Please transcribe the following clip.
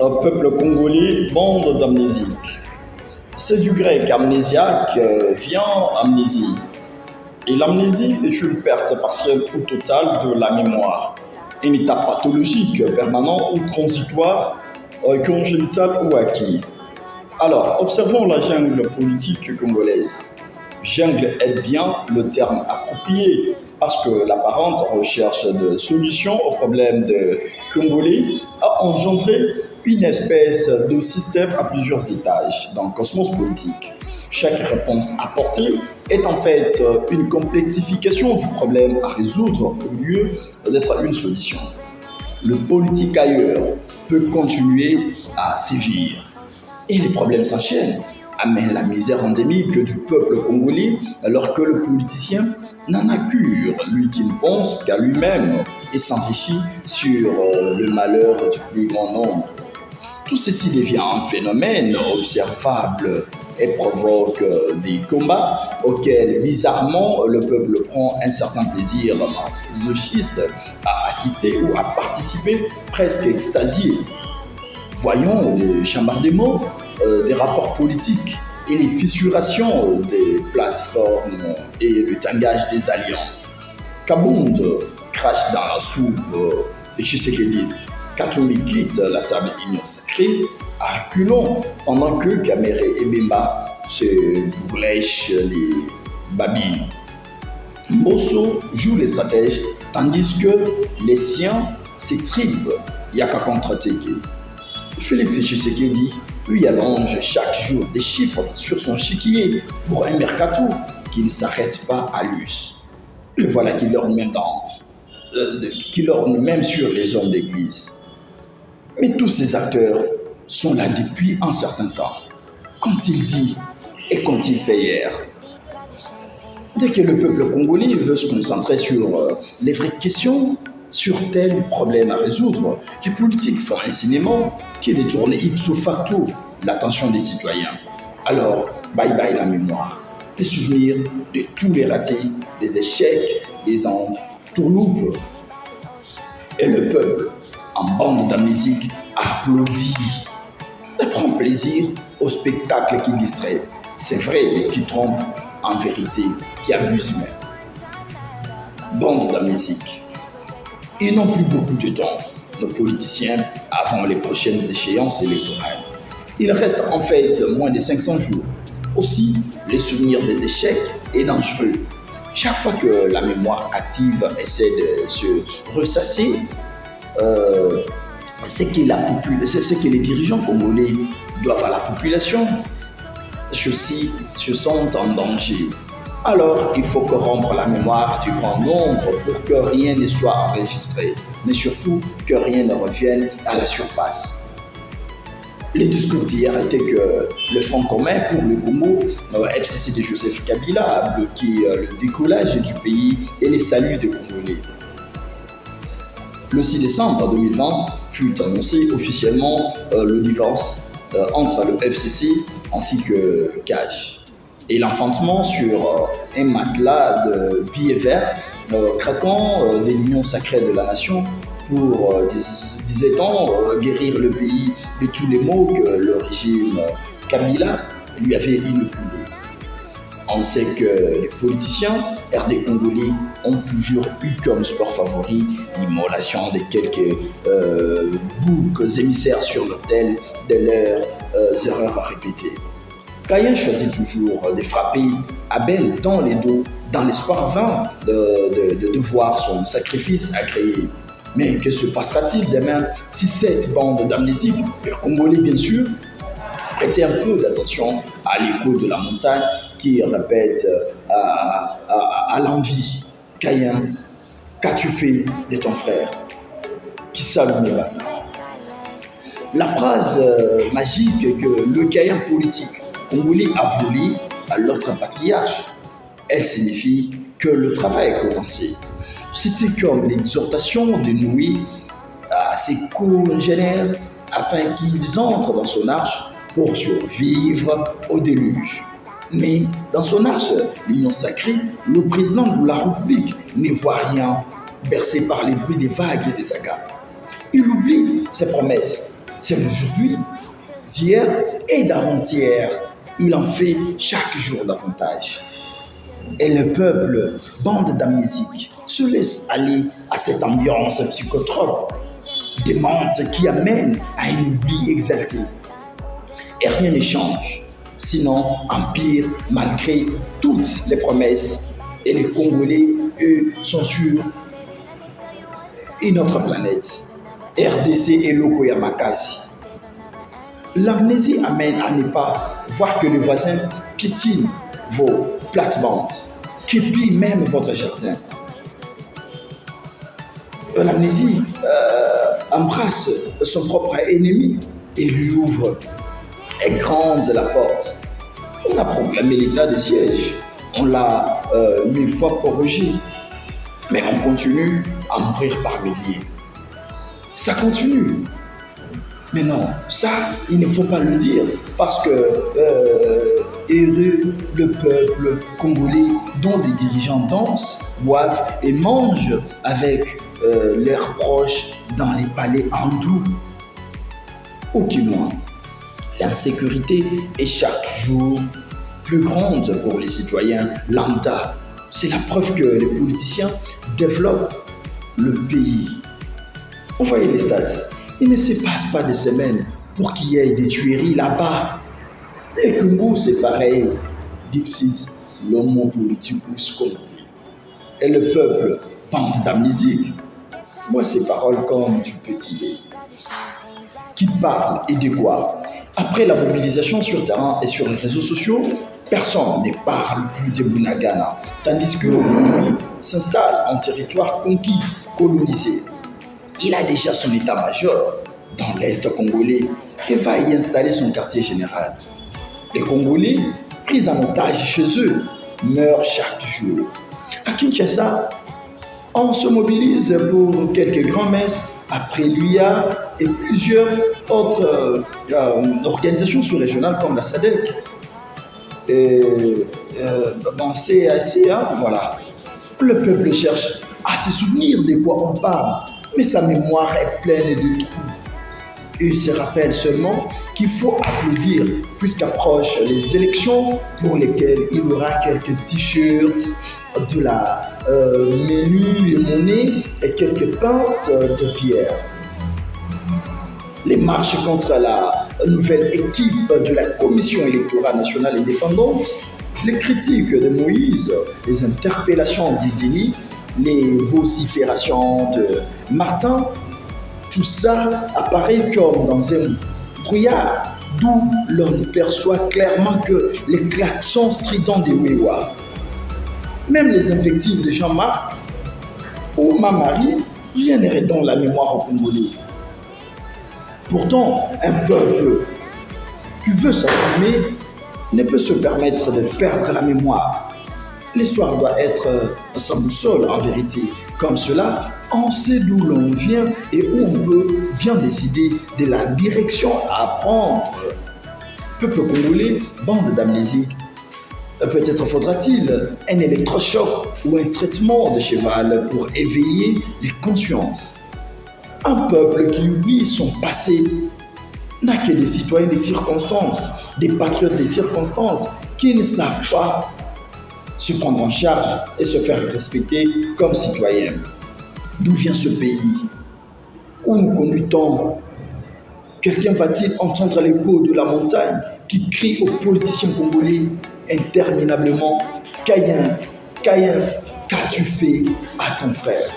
Un peuple congolais, bande d'amnésiques. C'est du grec amnésiaque, vient amnésie. Et l'amnésie est une perte partielle ou totale de la mémoire. Un état pathologique, permanent ou transitoire, congénital ou acquis. Alors, observons la jungle politique congolaise. Jungle est bien le terme approprié parce que l'apparente recherche de solutions aux problèmes de Congolais a engendré une espèce de système à plusieurs étages dans le cosmos politique. Chaque réponse apportée est en fait une complexification du problème à résoudre au lieu d'être une solution. Le politique ailleurs peut continuer à sévir. Et les problèmes s'enchaînent, amènent la misère endémique du peuple congolais alors que le politicien n'en a cure, lui qui ne pense qu'à lui-même et s'enrichit sur le malheur du plus grand nombre. Tout ceci devient un phénomène observable et provoque des combats auxquels, bizarrement, le peuple prend un certain plaisir masochiste à assister ou à participer, presque extasié. Voyons les chambardements des rapports politiques et les fissurations des plateformes et le tangage des alliances. Kabound crache dans la soupe des Tshisekedistes. Katoumi quitte la table d'union sacrée à reculons pendant que Gamere et Bemba se bourlèchent les babines. Mbosso joue les stratèges tandis que les siens s'étripent Yaka contre Teke. Félix Tshisekedi lui allonge chaque jour des chiffres sur son chiquier pour un mercato qui ne s'arrête pas à l'us. Le voilà qui lorgne même sur les hommes d'église. Mais tous ces acteurs sont là depuis un certain temps. Quand il dit et quand il fait hier. Dès que le peuple congolais veut se concentrer sur les vraies questions, sur tel problème à résoudre, les politiques font un cinéma qui détourne ipso facto l'attention des citoyens. Alors, bye bye la mémoire, les souvenirs de tous les ratés, des échecs, des entourloupes. Et le peuple, en bande d'amnésiques, applaudit et prend plaisir au spectacle qui distrait. C'est vrai, mais qui trompe en vérité, qui abuse même. Bande d'amnésiques. Ils n'ont plus beaucoup de temps, nos politiciens, avant les prochaines échéances électorales. Il reste en fait moins de 500 jours. Aussi, les souvenirs des échecs est dangereux. Chaque fois que la mémoire active essaie de se ressasser, c'est que les dirigeants congolais doivent à la population. Ceux-ci se sentent en danger. Alors, il faut corrompre la mémoire du grand nombre pour que rien ne soit enregistré, mais surtout que rien ne revienne à la surface. Les discours d'hier étaient que le Front commun pour le Congo, FCC de Joseph Kabila, a bloqué le décollage du pays et les saluts des Congolais. Le 6 décembre 2020 fut annoncé officiellement le divorce entre le FCC ainsi que CAJ. Et l'enfantement sur un matelas de billets verts, craquant des lignes sacrées de la nation pour, disait-on, guérir le pays de tous les maux que le régime Kabila lui avait inoculés. On sait que les politiciens RD congolais ont toujours eu comme sport favori l'immolation de quelques boucs émissaires sur l'autel de leurs erreurs répétées. Caïn choisit toujours de frapper Abel dans les dos, dans l'espoir vain de voir son sacrifice agréé. Mais que se passera-t-il demain si cette bande d'amnésiques, les Congolais bien sûr, prêtaient un peu d'attention à l'écho de la montagne qui répète à l'envie: Caïn, qu'as-tu fait de ton frère qui salue La phrase magique que le Caïn politique congolais a volé à l'autre patriarche, elle signifie que le travail est commencé. C'était comme l'exhortation de Noé à ses congénères afin qu'ils entrent dans son arche pour survivre au déluge. Mais dans son arche, l'union sacrée, le président de la République ne voit rien, bercé par les bruits des vagues et des agapes. Il oublie ses promesses. C'est d'aujourd'hui, d'hier et d'avant-hier. Il en fait chaque jour davantage. Et le peuple, bande d'amnésiques, se laisse aller à cette ambiance psychotrope, démente qui amène à un oubli exalté. Et rien ne change, sinon empire malgré toutes les promesses. Et les Congolais, eux, sont sur une autre planète. RDC et Loko Yamakasi. L'amnésie amène à ne pas voir que les voisins piétinent vos plates-bandes, qui pillent même votre jardin. L'amnésie embrasse son propre ennemi et lui ouvre et grande la porte. On a proclamé l'état de siège, on l'a 1000 fois prorogé, mais on continue à mourir par milliers. Ça continue. Mais non, ça, il ne faut pas le dire, parce que heureux le peuple congolais dont les dirigeants dansent, boivent et mangent avec leurs proches dans les palais hindous. Aucun moins, l'insécurité est chaque jour plus grande pour les citoyens lambda. C'est la preuve que les politiciens développent le pays. On voyait les stats. Il ne se passe pas de semaines pour qu'il y ait des tueries là-bas. Et Congo, c'est pareil. Dixit, l'homme politicus congolais. Et le peuple, bande d'amnésiques. Moi, ces paroles comme du petit lait. Qui parle et de quoi? Après la mobilisation sur terrain et sur les réseaux sociaux, personne ne parle plus de Bunagana, tandis que l'ennemi s'installe en territoire conquis, colonisé. Il a déjà son état-major dans l'Est congolais et va y installer son quartier général. Les Congolais, pris en otage chez eux, meurent chaque jour. À Kinshasa, on se mobilise pour quelques grands-messes après l'UIA et plusieurs autres organisations sous-régionales comme la SADC. C'est assez, voilà. Le peuple cherche à se souvenir de quoi on parle, mais sa mémoire est pleine de trous. Il se rappelle seulement qu'il faut applaudir puisqu'approchent les élections pour lesquelles il aura quelques t-shirts, de la menu et monnaie et quelques pintes de bière. Les marches contre la nouvelle équipe de la Commission électorale nationale indépendante, les critiques de Moïse, les interpellations d'Idini, les vociférations de Martin, tout ça apparaît comme dans un brouillard d'où l'on perçoit clairement que les klaxons stridents des Wewa, même les invectives de Jean-Marc ou Mamari, viendraient dans la mémoire au Congolais. Pourtant, un peuple qui veut s'assumer ne peut se permettre de perdre la mémoire. L'histoire doit être sa boussole en vérité. Comme cela, on sait d'où l'on vient et où on veut bien décider de la direction à prendre. Peuple congolais, bande d'amnésiques, peut-être faudra-t-il un électrochoc ou un traitement de cheval pour éveiller les consciences. Un peuple qui oublie son passé n'a que des citoyens des circonstances, des patriotes des circonstances qui ne savent pas se prendre en charge et se faire respecter comme citoyens. D'où vient ce pays? Où nous conduit-on? Quelqu'un va-t-il entendre l'écho de la montagne qui crie aux politiciens congolais interminablement: Caïn, Caïn, qu'as-tu fait à ton frère?